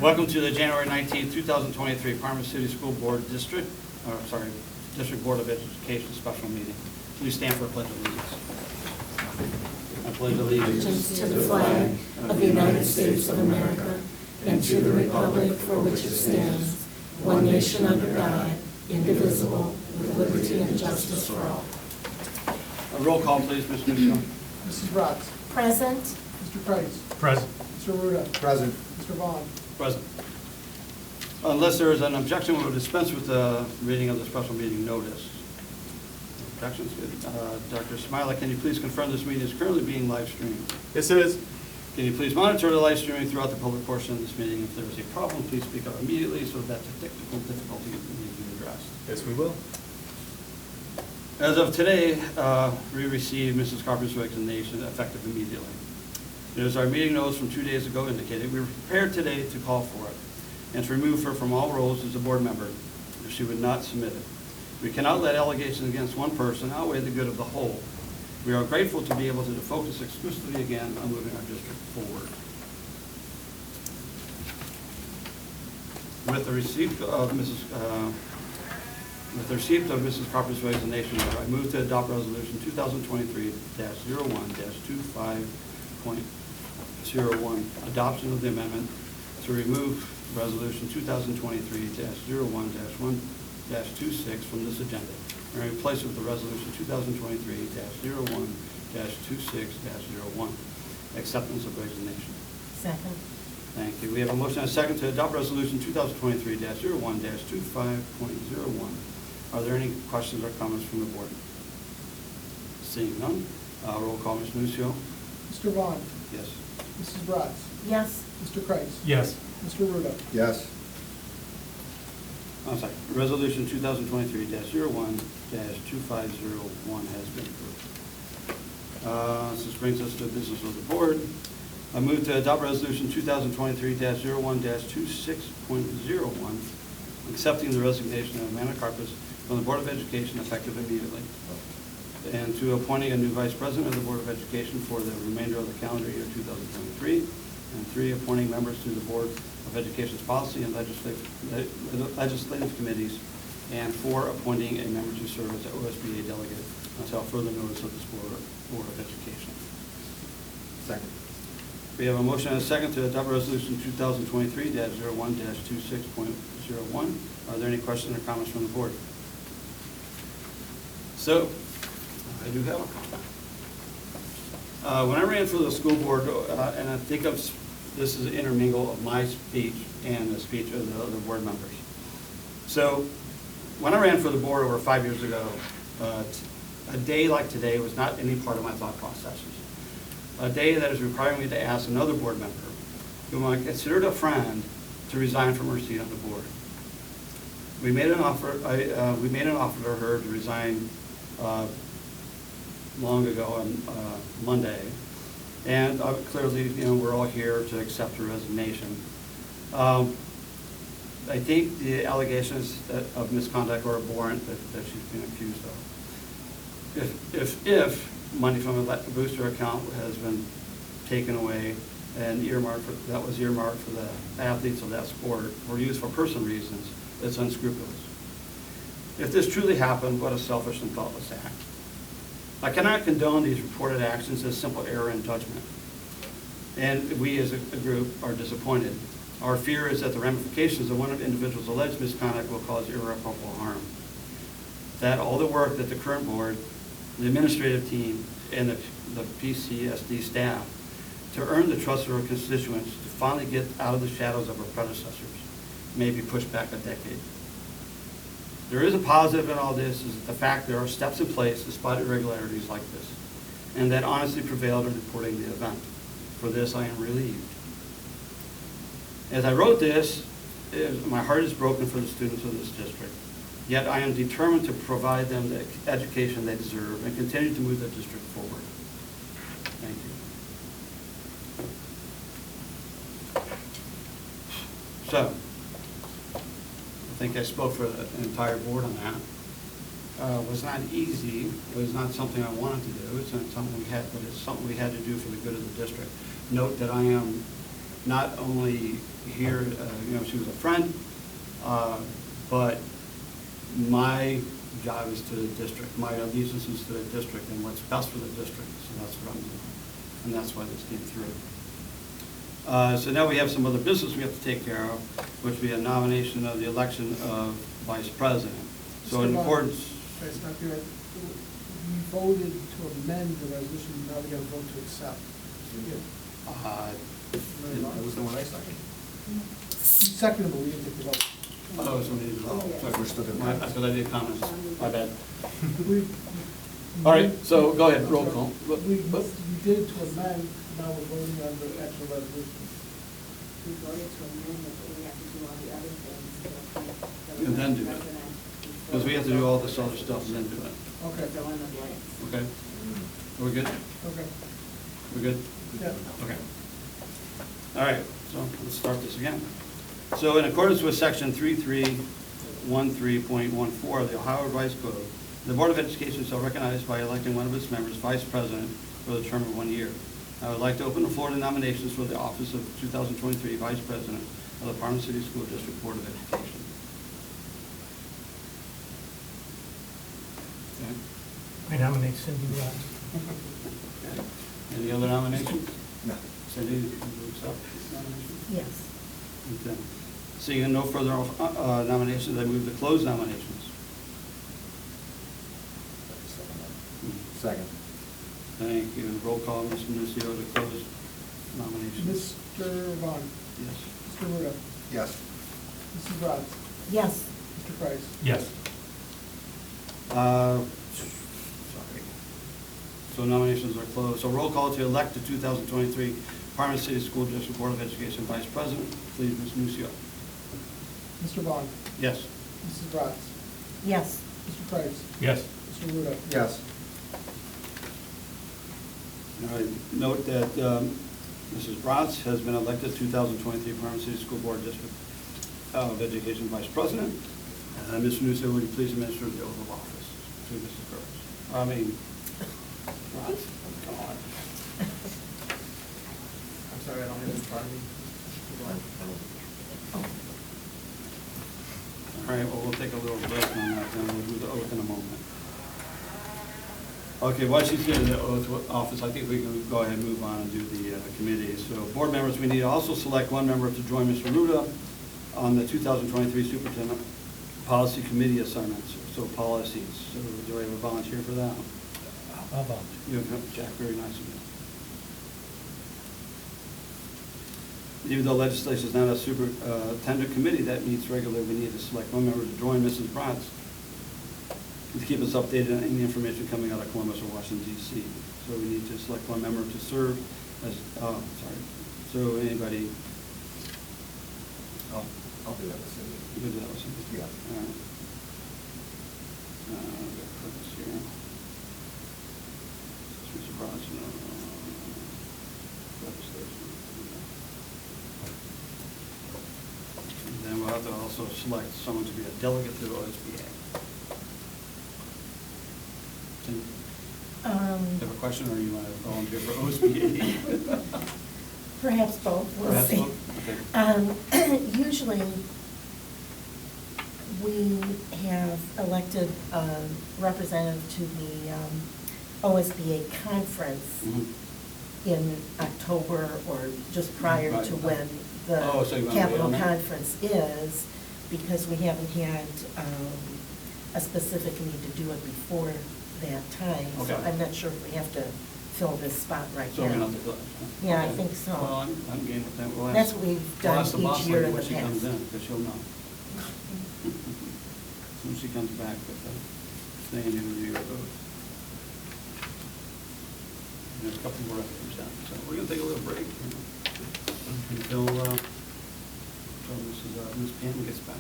Welcome to the January 19th, 2023 Parma City School District Board of Education special meeting. Please stand for a pledge of allegiance. I pledge allegiance To the flag of the United States of America and to the republic for which it stands, one nation under God, indivisible, with liberty and justice for all. A roll call, please, Mr. Nucio. Mrs. Bratz. Present. Mr. Price. Present. Mr. Ruda. Present. Mr. Vaughn. Present. Unless there is an objection, we will dispense with the reading of the special meeting notice. Objections? Good. Dr. Smiley, can you please confirm this meeting is currently being live streamed? Yes, it is. Can you please monitor the live streaming throughout the public portion of this meeting? If there is a problem, please speak up immediately so that the technical difficulty can be addressed. Yes, we will. As of today, we received Mrs. Carpenter's resignation effective immediately. As our meeting notes from 2 days ago indicated, we were prepared today to call for it and to remove her from all roles as a board member if she would not submit it. We cannot let allegations against one person outweigh the good of the whole. We are grateful to be able to focus exclusively again on moving our district forward. With the receipt of Mrs. Carpenter's resignation, I move to adopt Resolution 2023-01-25.01, adoption of the amendment to remove Resolution 2023-01-1-26 from this agenda and replace it with the Resolution 2023-01-26-01, acceptance of resignation. Second. Thank you. We have a motion and a second to adopt Resolution 2023-01-25.01. Are there any questions or comments from the board? Seeing none, roll call, Mr. Nucio. Mr. Vaughn. Yes. Mrs. Bratz. Yes. Mr. Price. Yes. Mr. Ruda. Yes. I'm sorry. Resolution 2023-01-2501 has been approved. This brings us to the business of the board. I move to adopt Resolution 2023-01-26.01, accepting the resignation of Amanda Carpus from the Board of Education effective immediately, and to appointing a new Vice President of the Board of Education for the remainder of the calendar year 2023, and 3, appointing members to the Board of Education's Policy and Legislative Committees, and 4, appointing a member to serve as an OSBA delegate until further notice of this Board of Education. Second. We have a motion and a second to adopt Resolution 2023-01-26.01. Are there any questions or comments from the board? So, I do have a comment. When I ran for the school board, and I think this is an intermingle of my speech and the speech of the other board members. So, when I ran for the board over 5 years ago, a day like today was not any part of my thought processes. A day that is requiring me to ask another board member, whom I considered a friend, to resign from her seat on the board. We made an offer. We made an offer to her to resign long ago on Monday, and clearly, we're all here to accept her resignation. I think the allegations of misconduct are abhorrent that she's been accused of. If money from a booster account has been taken away and that was earmarked for the athletes of that sport or used for personal reasons, it's unscrupulous. If this truly happened, what a selfish and thoughtless act. I cannot condone these reported actions as simple error in judgment, and we as a group are disappointed. Our fear is that the ramifications of one individual's alleged misconduct will cause irreparable harm. That all the work that the current board, the administrative team, and the PCSD staff to earn the trust of our constituents to finally get out of the shadows of our predecessors may be pushed back a decade. There is a positive in all this, is the fact there are steps in place despite irregularities like this, and that honesty prevailed in reporting the event. For this, I am relieved. As I wrote this, my heart is broken for the students of this district. Yet I am determined to provide them the education they deserve and continue to move the district forward. Thank you. So, I think I spoke for the entire board on that. It was not easy. It was not something I wanted to do. It's not something we had, but it's something we had to do for the good of the district. Note that I am not only here, she was a friend, but my job is to the district. My allegiance is to the district and what's best for the district, so that's what I'm doing. And that's why this came through. So now we have some other business we have to take care of, which would be a nomination of the election of vice president. So in Mr. Vaughn, accordance, can I stop you right? We voted to amend the resolution, now we got to vote to accept. That was the one I seconded. Second, but we didn't take the vote. oh, so we need to vote. So we're still doing My- comments. Because I did comments, my bad. We- All right, so go ahead, roll call. We did it to amend, now we're voting on the actual resolution. We voted to amend it, but we have to do all the other things to appoint the And then do it. president Because we have to do all this other stuff and then do it. Okay. Fill in the blanks. Okay? We're good? Okay. We're good? Yeah. Okay. All right, so let's start this again. So in accordance with section 3313.14 of the Ohio Revised Code, the Board of Education shall recognize by electing one of its members vice president for the term of 1 year. I would like to open the floor to nominations for the office of 2023 Vice President of the Parma City School District Board of Education. Okay. I nominate Cindy Ross. Okay. Any other nominations? No. Cindy, you accept nominations? Yes. Okay. Seeing no further nominations, I move to close nominations. Second. Thank you. Roll call, Ms. Nucio, to close nominations. Mr. Vaughn, Yes. Mr. Ruda, Yes. Mrs. Bratz, Yes. Mr. Price. Yes. Sorry. So nominations are closed. So roll call to elect the 2023 Parma City School District Board of Education Vice President. Please, Ms. Nucio. Mr. Vaughn, Yes. Mrs. Bratz, Yes. Mr. Price, Yes. Mr. Ruda. Yes. All right. Note that Mrs. Bratz has been elected 2023 Parma City School Board District of Education Vice President. Ms. Nucio, would you please administer the oath of office to Mrs. Bratz? Bratz. Come on. I'm sorry, I don't have it in front of me. All right, well, we'll take a little break on that, then we'll do the oath in a moment. Okay, once she's doing the oath of office, I think we can go ahead and move on and do the committees. So, board members, we need to also select one member to join Mr. Ruda on the 2023 Superintendent Policy Committee assignments, so policies. So, do I have a volunteer for that? I'll volunteer. You have Jack, very nice of you. Even though legislation is not a superintendent committee that meets regularly, we need to select one member to join Mrs. Bratz to keep us updated on any information coming out of Columbus or Washington, D.C. So we need to select one member to serve as, so anybody, I'll do that with Cindy. you can do that with somebody? Yeah. All right. We've got Curtis here. Mr. Bratz, legislation. And then we'll have to also select someone to be a delegate to the OSBA. Do you have a question, or you want to volunteer for OSBA? Perhaps both, we'll Perhaps see. both? Usually, we have elected a representative to the OSBA conference Mhm. in October or just prior Right. to when Oh, so you the wanna wait Capitol on that? Conference is, because we haven't had a specific need to do it before that time. So Okay. I'm not sure if we have to fill this spot right So we're now. going to have to. Yeah, I Okay. think so. Well, I'm game with that. We'll ask- That's what we've we'll done ask the each boss year lady in when the she comes past. in, because she'll know. When she comes back with the thing and review of those. There's a couple more representatives, so we're gonna take a little break, until Ms. Pam gets back.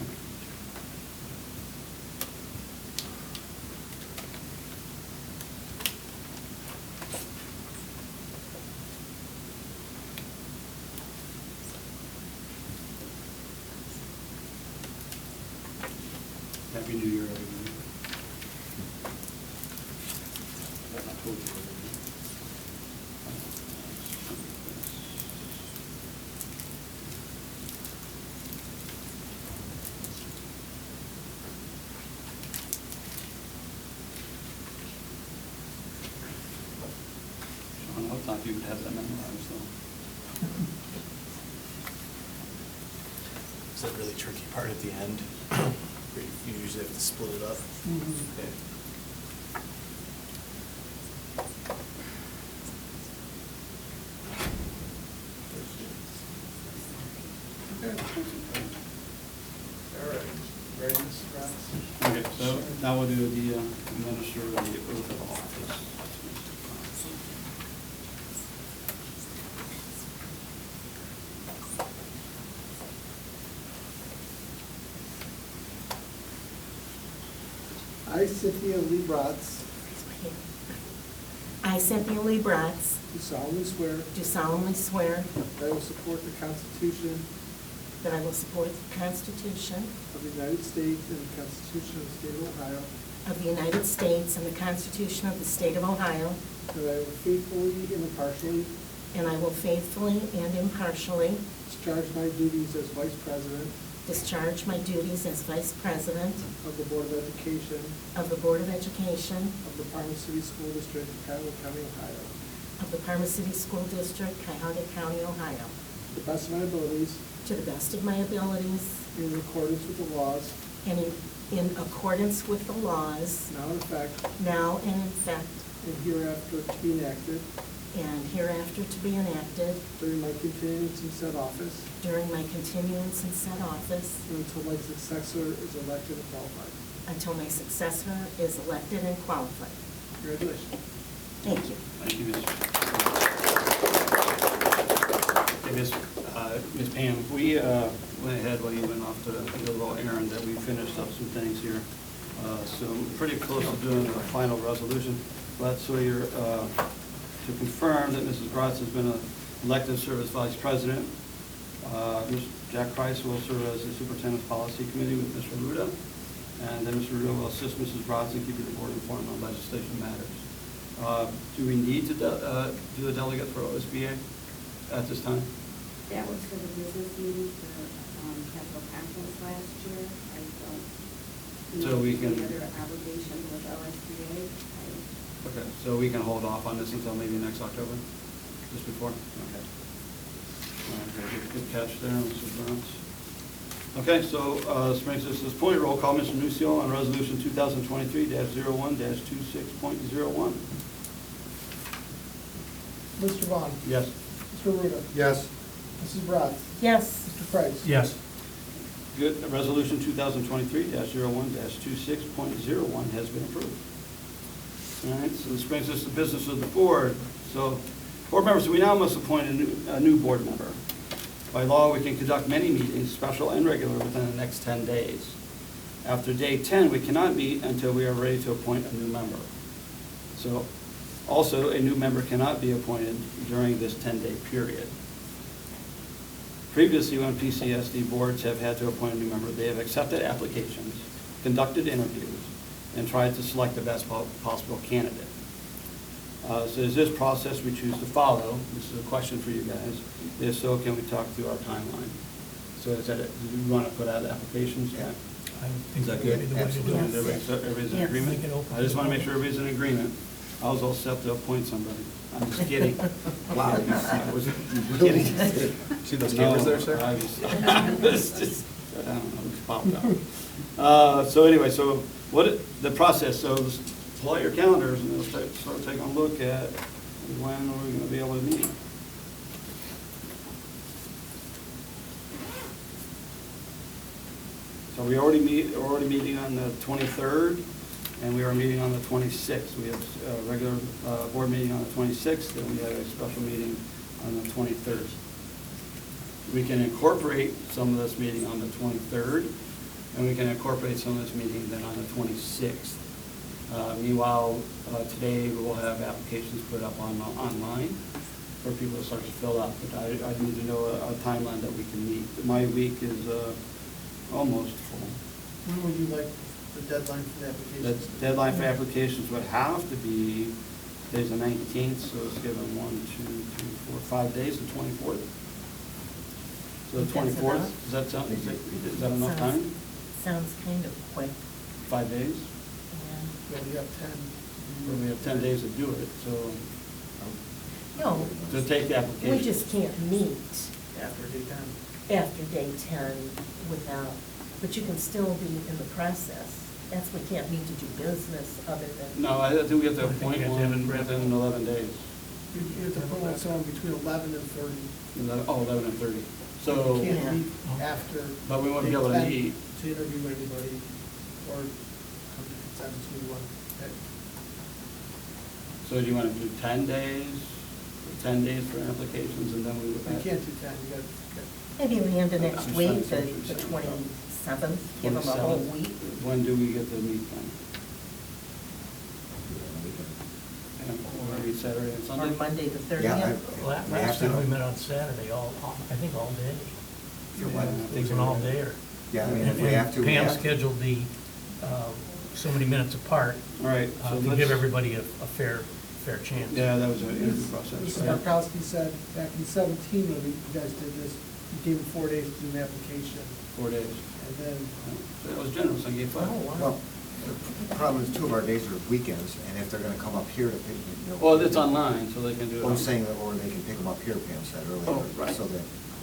Happy New Year, everybody. I told you. you would have that memorized, so. Is that really tricky part at the end? Where you usually have to split it up? Okay. All right, ready, Mrs. Bratz? Okay, so now we'll do the administer the oath of office. I, Cynthia Lee Bratz, I, Cynthia Lee Bratz, do solemnly swear do solemnly swear that I will support the Constitution that I will support the Constitution of the United States and the Constitution of the State of Ohio, of the United States and the Constitution of the State of Ohio, that I will faithfully and impartially and I will faithfully and impartially discharge my duties as Vice President discharge my duties as Vice President of the Board of Education of the Board of Education of the Parma City School District, Cuyahoga County, Ohio, of the Parma City School District, Cuyahoga County, Ohio, to the best of my abilities, to the best of my abilities in accordance with the laws and in accordance with the laws now in effect now and in effect and hereafter to be enacted and hereafter to be enacted during my continuance in said office during my continuance in said office and until my successor is elected and qualified. until my successor is elected and qualified. Congratulations. Thank you. Thank you, Ms. Okay, Ms. Pam, we went ahead while you went off to do a little errand that we finished up some things here. So we're pretty close to doing a final resolution. But so you're, to confirm that Mrs. Bratz has been elected to serve as Vice President. Mr. Jack Price will serve as the Superintendent's Policy Committee with Mr. Ruda. And then Mr. Ruda will assist Mrs. Bratz in keeping the board informed on legislation matters. Do we need to do a delegate for OSBA at this time? That was for the business meeting for capital conference last year. I don't So know we if any can- other obligation with OSBA. Okay, so we can hold off on this until maybe next October, just before? Okay. Okay, good catch there, Mrs. Burns. Okay, so this brings us to this point. Roll call, Mr. Nucio, on Resolution 2023-01-26.01. Mr. Vaughn. Yes. Mr. Ruda. Yes. Mrs. Bratz. Yes. Mr. Price. Yes. Good. Resolution 2023-01-26.01 has been approved. All right, so this brings us to business of the board. So, board members, we now must appoint a new board member. By law, we can conduct many meetings, special and regular, within the next 10 days. After day 10, we cannot meet until we are ready to appoint a new member. So, also, a new member cannot be appointed during this 10-day period. Previously, when PCSD boards have had to appoint a new member, they have accepted applications, conducted interviews, and tried to select the best possible candidate. So is this process we choose to follow? This is a question for you guys. If so, can we talk through our timeline? So is that it? Do you want to put out applications? Yeah. I think Is that we're good? ready to what to do. Yes. Everybody's in Yes. agreement? Make it open. I just want to make sure everybody's in agreement. I was all set to appoint somebody. I'm just kidding. Wow. I was kidding. See those cameras there, sir? No, I just, it's just, I don't know, it just popped out. So anyway, so the process, so just pull out your calendars and let's start taking a look at when we're going to be able to meet. So we're already meeting on the 23rd, and we are meeting on the 26th. We have a regular board meeting on the 26th, and we have a special meeting on the 23rd. We can incorporate some of this meeting on the 23rd, and we can incorporate some of this meeting then on the 26th. Meanwhile, today we will have applications put up online for people to start to fill out, but I need to know a timeline that we can meet. My week is almost full. When would you like the deadline for the The applications? deadline for applications would have to be, today's the 19th, so it's given 5 days, the 24th. So the That's enough. 24th, does that sound, is that enough time? Sounds kind of quick. 5 days? Yeah. Yeah, we have 10. Or we have 10 days to do it, so. No, to take the we application. just can't meet After day 10. after day 10 without, but you can still be in the process. That's, we can't meet to do business other than. No, I think we have to I think appoint you have to have one it within 11 days. You have to promote someone between 11 and 30. 11 and 30. You So, can't meet after. But we won't be day able to 10 meet. To interview anybody or come to consensus who you want to pick. so do you want to do 10 days? 10 days for applications and then we would. You can't do 10, you got. Maybe we end the next I'm week, sorry, the sorry. 27th, give them a whole 27th. week. When do we get to meet then? And or maybe Saturday and Sunday? On Monday, the 30th. Yeah, Last time we met on Saturday, I think all day. For what? It was an all dayer. Yeah, I mean, if we have to, we Pam have to. scheduled the, so many minutes apart, All right. So to let's- give everybody a fair chance. Yeah, that was an interview process, Mr. right? Markowski said back in 17, when you guys did this, you gave them 4 days to do an application, 4 days. and then, So that was generous, I gave 5. Oh, wow. Well, the problem is 2 of our days are weekends, and if they're gonna come up here to pick, you know. Well, it's online, so they can do it. Well, I'm on- saying, that, or they can pick them up here, Pam said earlier. Oh, right. So that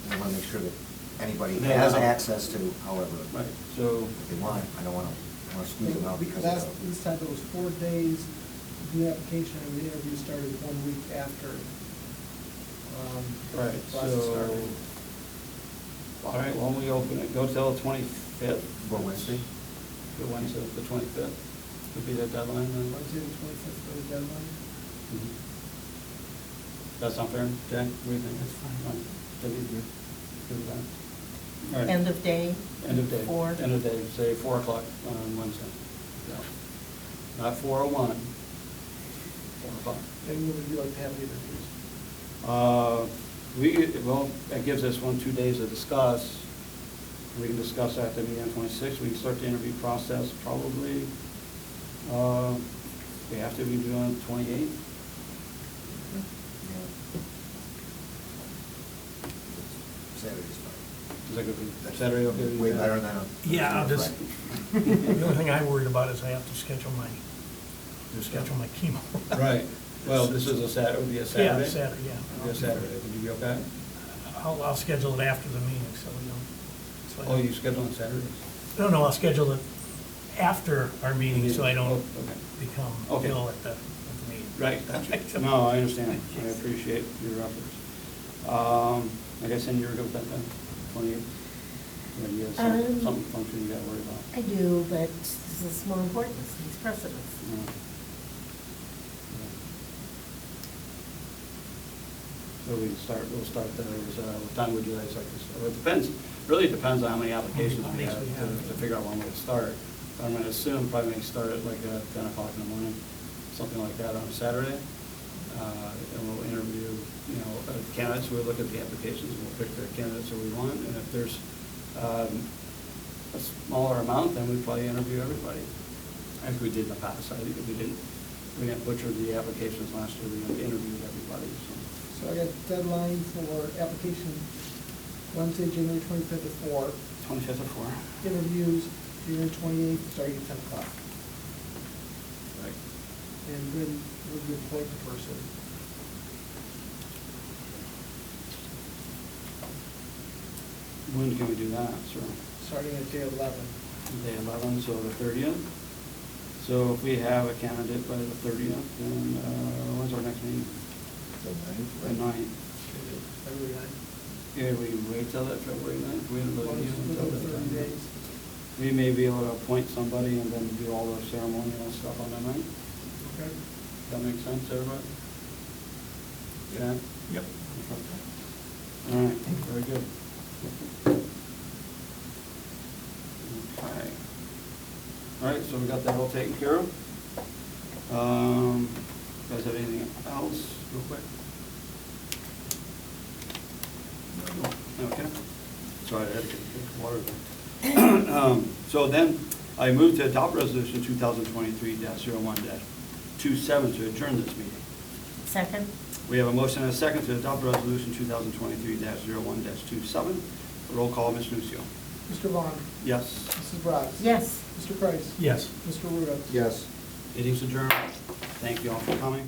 we wanna make sure that anybody They has have- access to, however, Right, so, if they want. I don't wanna squeeze them out because last, of. this time it was 4 days to do the application, and the interview started 1 week after. right, the process so, started. all right, when we open it, go till the 25th. What, Wednesday? The Wednesday, the 25th, would be the deadline then? Wednesday, the 25th for the deadline. Mhm. That's not fair, Jack, what do you think? That's fine. All right, Debbie, you good with that? All right. End of day? End of day. 4? End of day, say 4 o'clock on Wednesday. Yeah. Not 4:01, 4 o'clock. And when would you like to have the interviews? Well, that gives us 2 days to discuss. We can discuss after the meeting on 26th. We can start the interview process probably, we have to be doing on 28th. Saturday's fine. Is that good for you? Saturday, okay? with you, Way Jack? better than a. Yeah, I'll just, the only thing I'm worried about is I have to schedule my chemo. Right. Well, this is a Saturday, it would be a Saturday? Yeah, Saturday, yeah. It would be a Saturday. Would you be okay? I'll schedule it after the meeting, so we don't. so I Oh, don't- you schedule on Saturdays? No, I'll schedule it after our meeting, so I Oh, don't okay. become Okay. ill at the meeting. Right, gotcha. No, I understand. I appreciate your efforts. I guess, and you're good with that then, 28? Yeah, you have some function you gotta worry about. I do, but this is more important, these precedents. Yeah. So we'll start those, what time would you guys like to start? Well, it depends, really depends on how many applications we have to figure out when we'll start. I'm gonna assume probably may start at like 10 o'clock in the morning, something like that on a Saturday. And we'll interview, candidates, we'll look at the applications, and we'll pick the candidates that we want. And if there's a smaller amount, then we'd probably interview everybody, as we did in the past. I think we didn't butcher the applications last year, we interviewed everybody, so. So I got deadline for application Wednesday, January 25th at 4. 25th of 4. Interviews, January 28th, starting at 10 o'clock. Right. And when would you appoint the person? When can we do that, sir? Starting at day 11. Day 11, so the 30th. So if we have a candidate by the 30th, then when's our next meeting? The ninth, The right? 9th. February 9th. Yeah, we wait till that February 9th? We didn't really use until that 30 time. days. We may be able to appoint somebody and then do all the ceremonial stuff on that night. Okay. That makes sense, everybody? Yeah? Yep. All right, very good. Okay. All right, so we got that all taken care of. You guys have anything else, real quick? No. Okay. Sorry, I had to get a drink of water there. So then, I move to adopt resolution 2023-01-27 to adjourn this meeting. Second? We have a motion and a second to adopt resolution 2023-01-27. Roll call, Ms. Nucio. Mr. Vaughn. Yes. Mrs. Bratz. Yes. Mr. Price. Yes. Mr. Ruda. Yes. Meeting's adjourned. Thank you all for coming.